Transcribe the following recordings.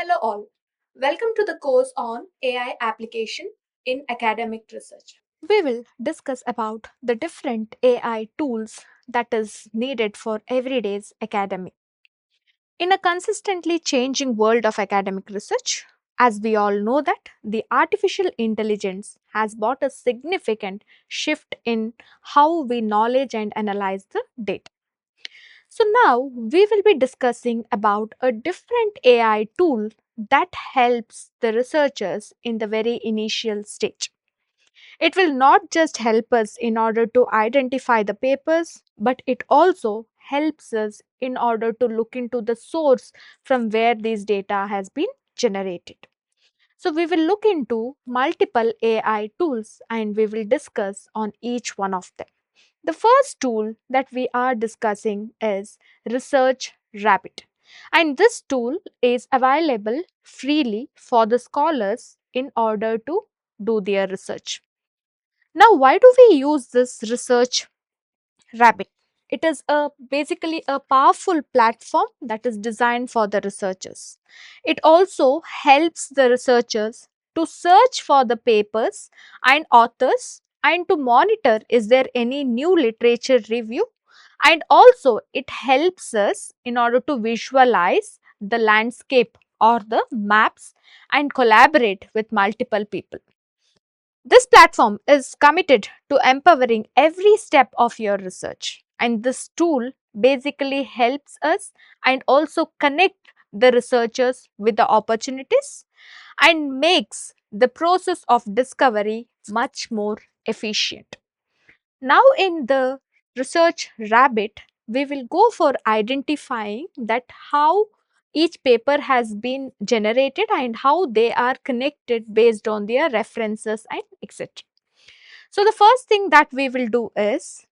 Hello all. Welcome to the course on AI application in academic research. We will discuss about the different AI tools that is needed for everyday's academic. In a consistently changing world of academic research, as we all know that the artificial intelligence has brought a significant shift in how we knowledge and analyze the data. So now we will be discussing about a different AI tool that helps the researchers in the very initial stage. It will not just help us in order to identify the papers, but it also helps us in order to look into the source from where these data has been generated. So we will look into multiple AI tools and we will discuss on each one of them. The first tool that we are discussing is Research Rabbit. And this tool is available freely for the scholars in order to do their research. Now, why do we use this Research Rabbit? It is basically a powerful platform that is designed for the researchers. It also helps the researchers to search for the papers and authors and to monitor is there any new literature review, and also it helps us in order to visualize the landscape or the maps and collaborate with multiple people. This platform is committed to empowering every step of your research, and this tool basically helps us and also connect the researchers with the opportunities and makes the process of discovery much more efficient. Now, in the Research Rabbit, we will go for identifying that how each paper has been generated and how they are connected based on their references and etc. So, the first thing that we will do is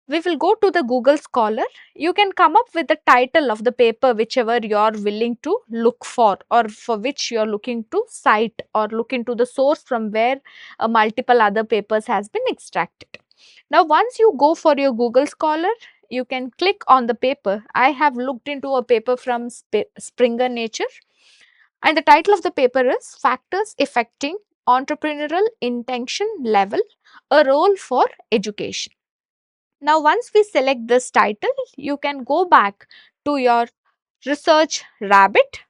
we will go to the Google Scholar. You can come up with the title of the paper whichever you are willing to look for or for which you are looking to cite or look into the source from where multiple other papers has been extracted. Now, once you go for your Google Scholar, you can click on the paper. I have looked into a paper from Springer Nature, and the title of the paper is Factors Affecting Entrepreneurial Intention Level, a Role for Education. Now, once we select this title, you can go back to your Research Rabbit,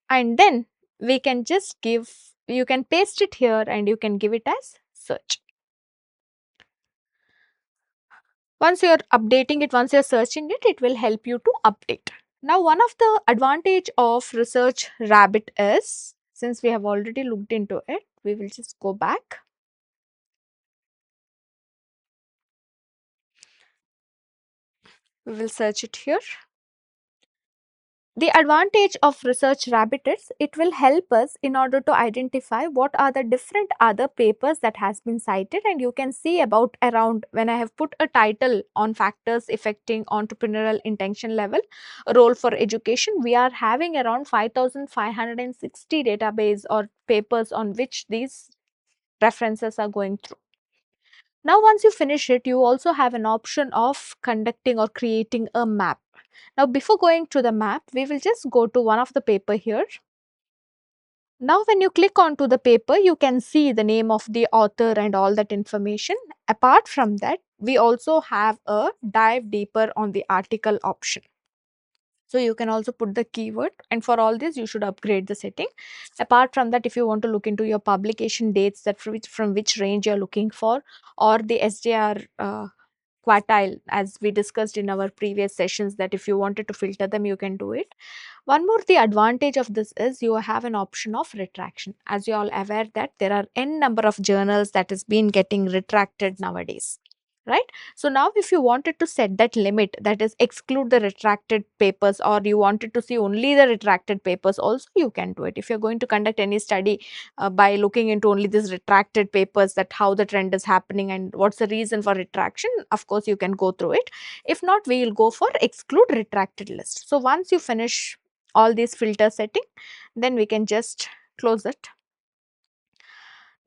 and then we can just you can paste it here and you can give it as search. Once you're updating it, once you're searching it, it will help you to update. Now, one of the advantage of Research Rabbit is, since we have already looked into it, we will just go back. We will search it here. The advantage of Research Rabbit is it will help us in order to identify what are the different other papers that has been cited, and you can see about around, when I have put a title on factors affecting entrepreneurial intention level, a role for education, we are having around 5560 database or papers on which these references are going through. Now, once you finish it, you also have an option of conducting or creating a map. Now, before going to the map, we will just go to one of the paper here. Now, when you click onto the paper, you can see the name of the author and all that information. Apart from that, we also have a dive deeper on the article option. So you can also put the keyword, and for all this you should upgrade the setting. Apart from that, if you want to look into your publication dates, that from which range you are looking for, or the SDR quartile, as we discussed in our previous sessions, that if you wanted to filter them, you can do it. One more, the advantage of this is you have an option of retraction. As you all aware that there are n number of journals that is been getting retracted nowadays, right? So now if you wanted to set that limit, that is exclude the retracted papers, or you wanted to see only the retracted papers, also you can do it. If you're going to conduct any study by looking into only these retracted papers, that how the trend is happening and what's the reason for retraction, of course you can go through it. If not, we will go for exclude retracted list. So once you finish all these filter setting, then we can just close it.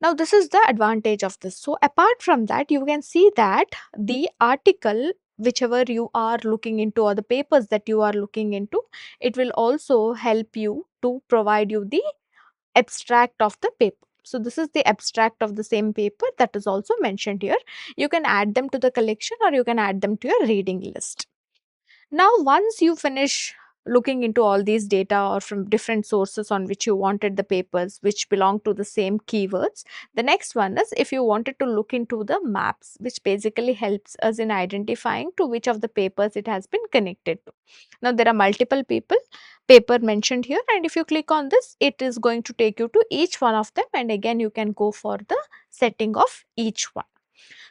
Now, this is the advantage of this. So, apart from that, you can see that the article whichever you are looking into or the papers that you are looking into, it will also help you to provide you the abstract of the paper. So this is the abstract of the same paper that is also mentioned here. You can add them to the collection or you can add them to your reading list. Now, once you finish looking into all these data or from different sources on which you wanted the papers which belong to the same keywords, the next one is if you wanted to look into the maps, which basically helps us in identifying to which of the papers it has been connected to. Now, there are multiple paper mentioned here, and if you click on this, it is going to take you to each one of them, and again you can go for the setting of each one.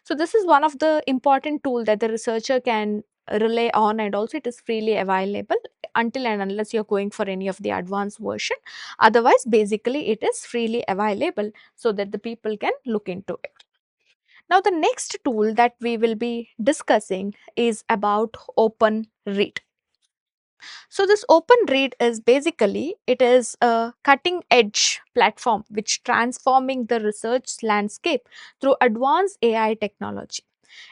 So this is one of the important tool that the researcher can rely on, and also it is freely available until and unless you are going for any of the advanced version. Otherwise, basically it is freely available so that the people can look into it. Now the next tool that we will be discussing is about Open Read. So this Open Read is basically, it is a cutting edge platform which transforming the research landscape through advanced AI technology.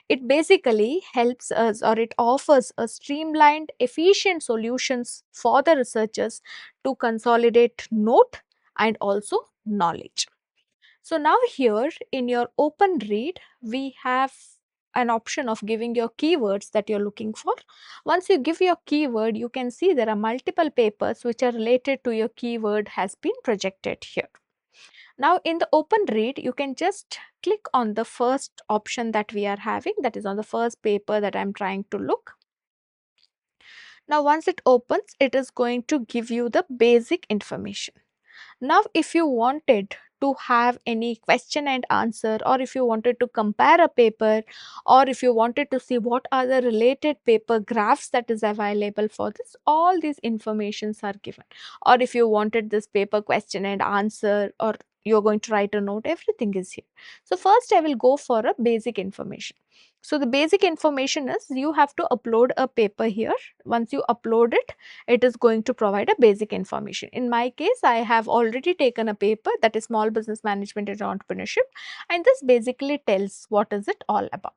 It basically helps us, or it offers a streamlined, efficient solutions for the researchers to consolidate note and also knowledge. So now here in your Open Read, we have an option of giving your keywords that you're looking for. Once you give your keyword, you can see there are multiple papers which are related to your keyword has been projected here. Now in the Open Read, you can just click on the first option that we are having, that is on the first paper that I'm trying to look. Now once it opens, it is going to give you the basic information. Now, if you wanted to have any question and answer, or if you wanted to compare a paper, or if you wanted to see what are the related paper graphs that is available for this, all these informations are given. Or if you wanted this paper question and answer, or you're going to write a note, everything is here. So first I will go for a basic information. So the basic information is you have to upload a paper here. Once you upload it, it is going to provide a basic information. In my case, I have already taken a paper that is small business management and entrepreneurship, and this basically tells what is it all about.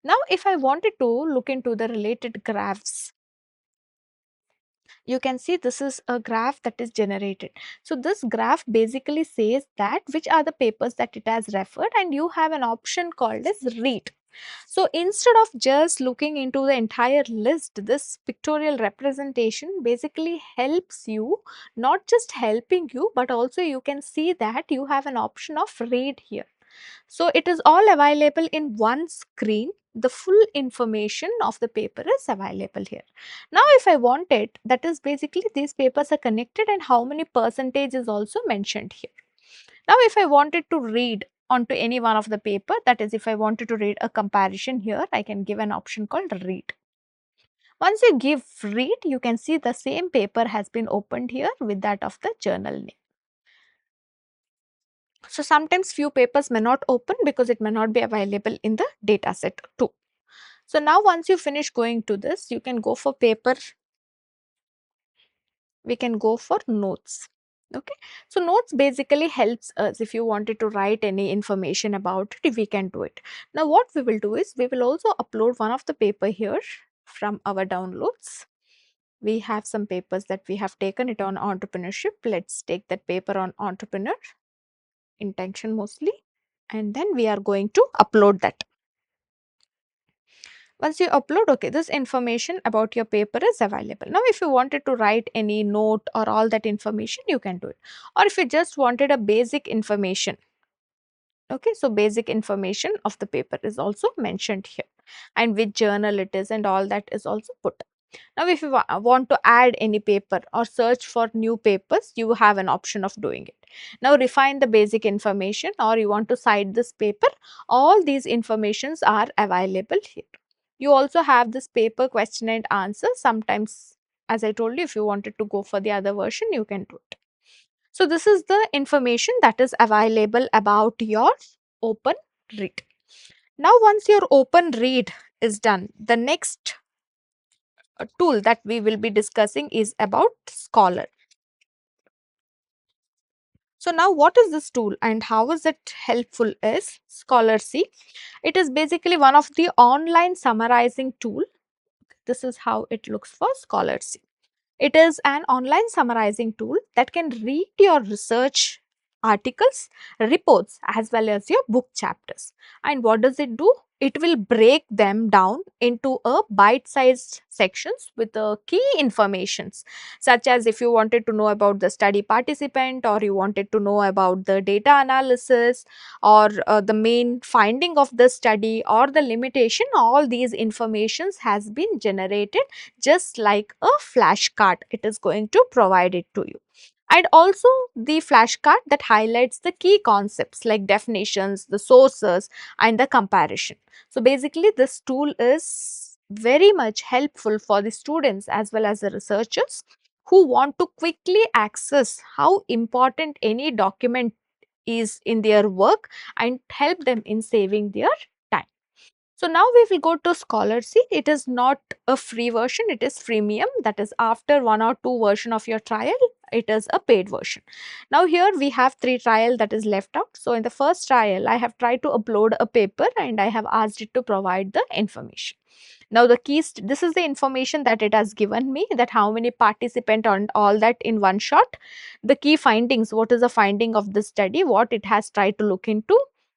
Now, if I wanted to look into the related graphs, you can see this is a graph that is generated. So this graph basically says that which are the papers that it has referred, and you have an option called as read. So instead of just looking into the entire list, this pictorial representation basically helps you, not just helping you, but also you can see that you have an option of read here. So it is all available in one screen. The full information of the paper is available here. Now if I want it, that is basically these papers are connected and how many percentage is also mentioned here. Now if I wanted to read onto any one of the paper, that is if I wanted to read a comparison here, I can give an option called read. Once you give read, you can see the same paper has been opened here with that of the journal name. So sometimes few papers may not open because it may not be available in the data set too. So now once you finish going to this, you can go for paper, we can go for notes. Okay, so notes basically helps us if you wanted to write any information about it, we can do it. Now what we will do is we will also upload one of the paper here from our downloads. We have some papers that we have taken it on entrepreneurship. Let's take that paper on entrepreneur, intention mostly, and then we are going to upload that. Once you upload, okay, this information about your paper is available. Now if you wanted to write any note or all that information, you can do it. Or if you just wanted a basic information, okay, so basic information of the paper is also mentioned here, and which journal it is and all that is also put. Now if you want to add any paper or search for new papers, you have an option of doing it. Now refine the basic information, or you want to cite this paper, all these informations are available here. You also have this paper question and answer. Sometimes, as I told you, if you wanted to go for the other version, you can do it. So this is the information that is available about your Open Read. Now once your Open Read is done, the next tool that we will be discussing is about Scholar. So now what is this tool and how is it helpful is Scholarcy. It is basically one of the online summarizing tool This is how it looks for Scholarcy. It is an online summarizing tool that can read your research articles, reports, as well as your book chapters. And what does it do? It will break them down into a bite-sized sections with the key informations, such as if you wanted to know about the study participant, or you wanted to know about the data analysis, or the main finding of the study, or the limitation. All these informations has been generated just like a flashcard. It is going to provide it to you. And also the flashcard that highlights the key concepts like definitions, the sources, and the comparison. So basically this tool is very much helpful for the students as well as the researchers who want to quickly access how important any document is in their work and help them in saving their time. So now we will go to Scholarcy. It is not a free version, it is freemium. That is, after one or two version of your trial, it is a paid version. Now here we have three trial that is left out. So in the first trial, I have tried to upload a paper and I have asked it to provide the information. Now the keys, this is the information that it has given me, that how many participant and all that in one shot. The key findings, what is the finding of the study, what it has tried to look into,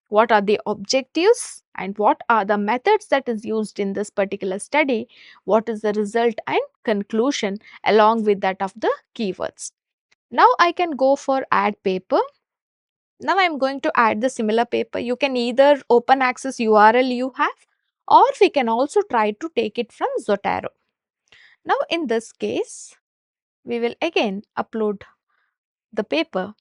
what are the objectives, and what are the methods that is used in this particular study, what is the result and conclusion along with that of the keywords. Now I can go for add paper. Now I am going to add the similar paper. You can either open access URL you have, or we can also try to take it from Zotero. Now in this case, we will again upload the paper,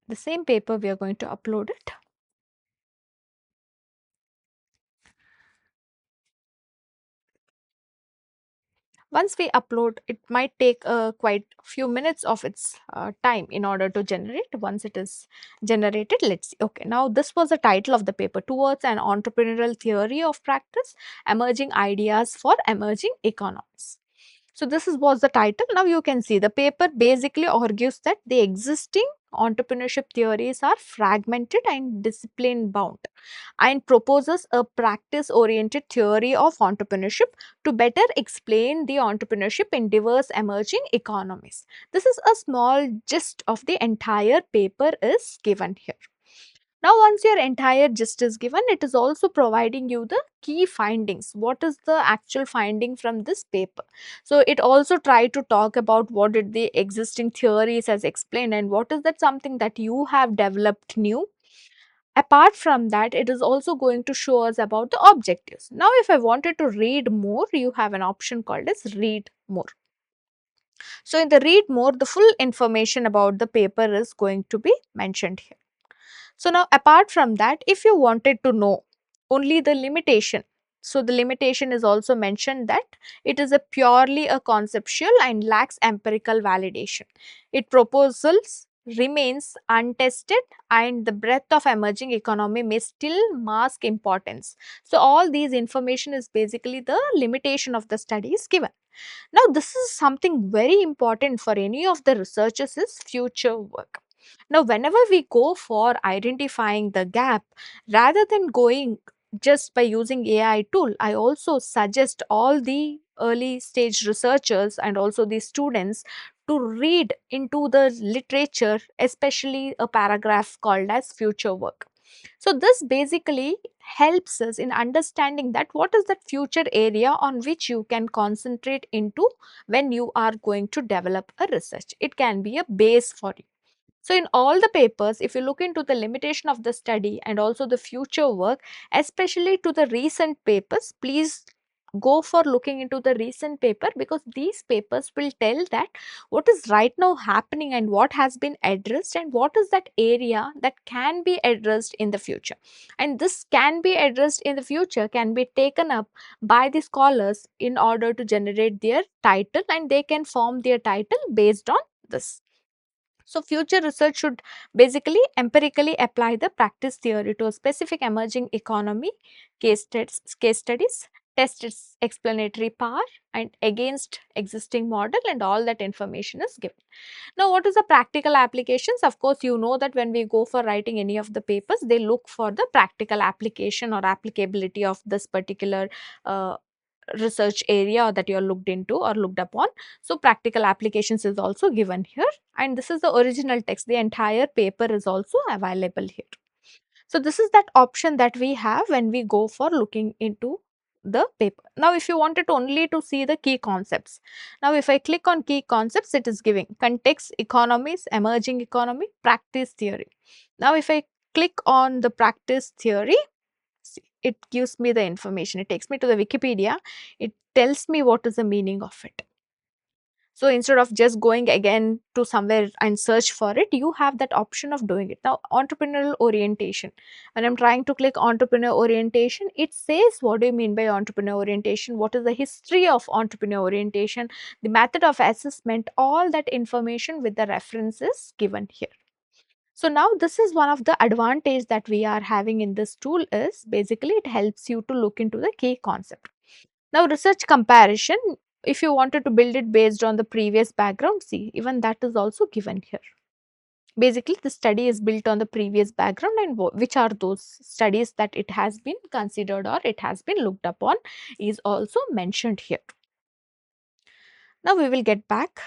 the same paper we are going to upload it. Once we upload, it might take quite few minutes of its time in order to generate. Once it is generated, let's see. Okay, now this was the title of the paper, Towards an Entrepreneurial Theory of Practice, Emerging Ideas for Emerging Economies. So this was the title. Now you can see the paper basically argues that the existing entrepreneurship theories are fragmented and discipline bound, and proposes a practice oriented theory of entrepreneurship to better explain the entrepreneurship in diverse emerging economies. This is a small gist of the entire paper is given here. Now, once your entire gist is given, it is also providing you the key findings. What is the actual finding from this paper? So, it also try to talk about what did the existing theories has explained and what is that something that you have developed new. Apart from that, it is also going to show us about the objectives. Now, if I wanted to read more, you have an option called as read more. So, in the read more, the full information about the paper is going to be mentioned here. So now apart from that, if you wanted to know only the limitation, so the limitation is also mentioned that it is a purely a conceptual and lacks empirical validation. It proposals remains untested and the breadth of emerging economy may still mask importance. So all these information is basically the limitation of the studies given. Now this is something very important for any of the researchers is future work. Now, whenever we go for identifying the gap, rather than going just by using AI tool, I also suggest all the early stage researchers and also the students to read into the literature, especially a paragraph called as future work. So this basically helps us in understanding that what is that future area on which you can concentrate into when you are going to develop a research. It can be a base for you. So, in all the papers, if you look into the limitation of the study and also the future work, especially to the recent papers, please go for looking into the recent paper, because these papers will tell that what is right now happening and what has been addressed and what is that area that can be addressed in the future. And this can be addressed in the future can be taken up by the scholars in order to generate their title, and they can form their title based on this. So, future research should basically empirically apply the practice theory to a specific emerging economy, case studies, test its explanatory power and against existing model, and all that information is given. Now, what is the practical applications? Of course, you know that when we go for writing any of the papers, they look for the practical application or applicability of this particular uh, research area that you are looked into or looked upon. So practical applications is also given here, and this is the original text. The entire paper is also available here. So this is that option that we have when we go for looking into the paper. Now if you wanted only to see the key concepts, now if I click on key concepts, it is giving context, economies, emerging economy, practice theory. Now if I click on the practice theory, see, it gives me the information. It takes me to the Wikipedia. It tells me what is the meaning of it. So instead of just going again to somewhere and search for it, you have that option of doing it. Now, entrepreneurial orientation. When I'm trying to click entrepreneur orientation, it says what do you mean by entrepreneur orientation? What is the history of entrepreneur orientation? The method of assessment, all that information with the references given here. So now this is one of the advantage that we are having in this tool is basically it helps you to look into the key concept. Now research comparison, if you wanted to build it based on the previous background, see even that is also given here. Basically the study is built on the previous background and which are those studies that it has been considered or it has been looked upon is also mentioned here. Now we will get back.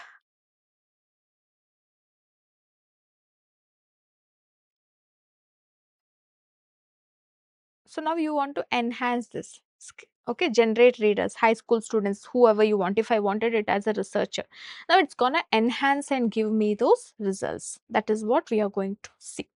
So now you want to enhance this. Okay, generate readers, high school students, whoever you want. If I wanted it as a researcher, now it's gonna enhance and give me those results. That is what we are going to see.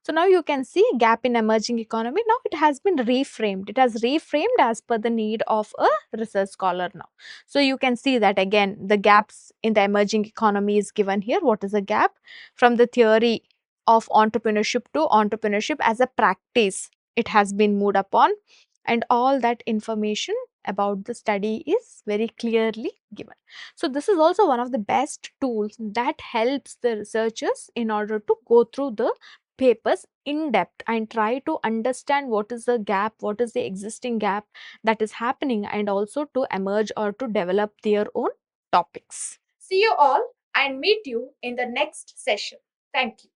So now you can see gap in emerging economy. Now it has been reframed. It has reframed as per the need of a research scholar now. So you can see that again, the gaps in the emerging economy is given here. What is a gap? From the theory of entrepreneurship to entrepreneurship as a practice, it has been moved upon, and all that information about the study is very clearly given. So this is also one of the best tools that helps the researchers in order to go through the papers in depth and try to understand what is the gap, what is the existing gap that is happening, and also to emerge or to develop their own topics. See you all and meet you in the next session. Thank you.